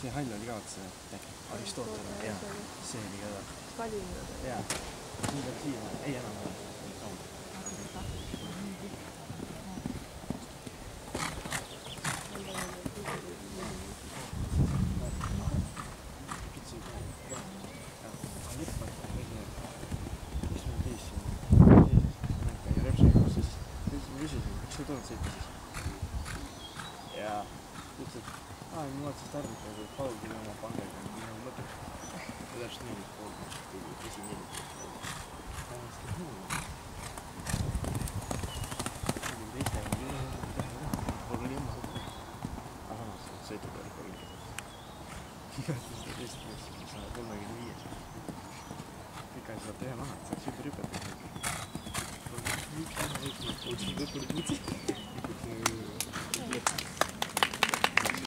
see hall oli ka otsa, Aristootel. Jaa, see oli ka ta. Kalinad. Jaa, siin peab siia, ei enam ole. Ja ütles, et ma vaatasin tarvitada, et palugi oma pangaga minu mõtet. Ja täpselt nii, et pool tuli esineli. Tegin teistega, mul oli oma sõpra. Aga samas sõidu peal kolm. Igastahes seda teist meest, mis on 35. Ikka ei saa teha maha, et saaks juba rüpetada. Üks aina võiks, ma puutsin lõpuni puutsin.